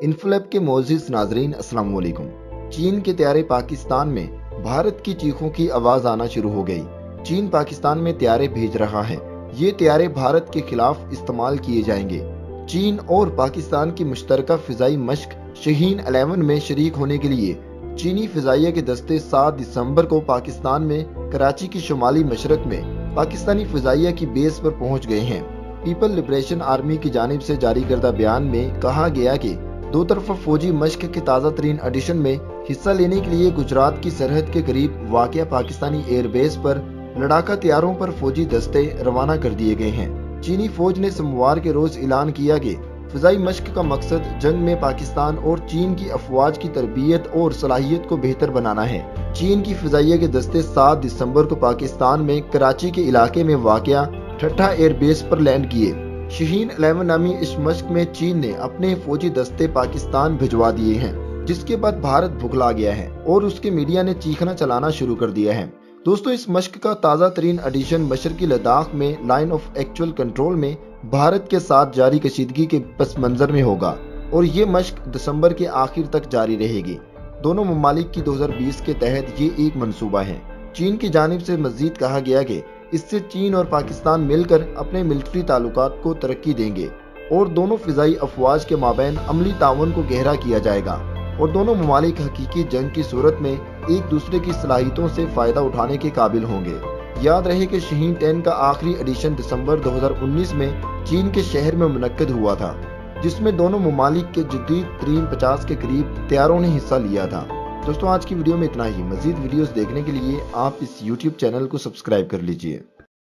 इन्फोलैब के मोअज़्ज़िज़ नाज़रीन अस्सलाम वालेकुम। चीन के त्यारे पाकिस्तान में भारत की चीखों की आवाज आना शुरू हो गई। चीन पाकिस्तान में त्यारे भेज रहा है। ये त्यारे भारत के खिलाफ इस्तेमाल किए जाएंगे। चीन और पाकिस्तान की मुश्तरका फिजाई मश्क शहीन 11 में शरीक होने के लिए चीनी फिजाइया के दस्ते 7 दिसंबर को पाकिस्तान में कराची की शुमाली मशरक में पाकिस्तानी फिजाइया की बेस पर पहुंच गए हैं। पीपल लिबरेशन आर्मी की जानिब से जारी करदा बयान में कहा गया कि दो तरफा फौजी मश्क के ताज़ा तरीन एडिशन में हिस्सा लेने के लिए गुजरात की सरहद के करीब वाक़या पाकिस्तानी एयरबेस पर लड़ाका तैयारों पर फौजी दस्ते रवाना कर दिए गए हैं। चीनी फौज ने सोमवार के रोज ऐलान किया कि फिजाई मश्क का मकसद जंग में पाकिस्तान और चीन की अफवाज की तरबियत और सलाहियत को बेहतर बनाना है। चीन की फिजाइया के दस्ते 7 दिसंबर को पाकिस्तान में कराची के इलाके में वाक़या ठट्ठा एयरबेस पर लैंड किए। शहीन 11 नामी इस मश्क में चीन ने अपने फौजी दस्ते पाकिस्तान भिजवा दिए हैं, जिसके बाद भारत भुखला गया है और उसके मीडिया ने चीखना चलाना शुरू कर दिया है। दोस्तों, इस मश्क का ताज़ा तरीन एडिशन मशरकी लद्दाख में लाइन ऑफ एक्चुअल कंट्रोल में भारत के साथ जारी कशीदगी के पस मंजर में होगा और ये मश्क दिसंबर के आखिर तक जारी रहेगी। दोनों ममालिक की 2020 के तहत ये एक मंसूबा है। चीन की जानिब से मजीद कहा गया कि इससे चीन और पाकिस्तान मिलकर अपने मिलिट्री ताल्लुकात को तरक्की देंगे और दोनों फिजाई अफवाज के माबैन अमली ताउन को गहरा किया जाएगा और दोनों ममालिक हकीकी जंग की सूरत में एक दूसरे की सलाहियतों से फायदा उठाने के काबिल होंगे। याद रहे कि शहीन 10 का आखिरी एडिशन दिसंबर 2019 में चीन के शहर में मुनक्कद हुआ था, जिसमें दोनों ममालिक के जदीद तरीन 50 के करीब तैयारों ने हिस्सा लिया था। दोस्तों, आज की वीडियो में इतना ही। मजीद वीडियोस देखने के लिए आप इस YouTube चैनल को सब्सक्राइब कर लीजिए।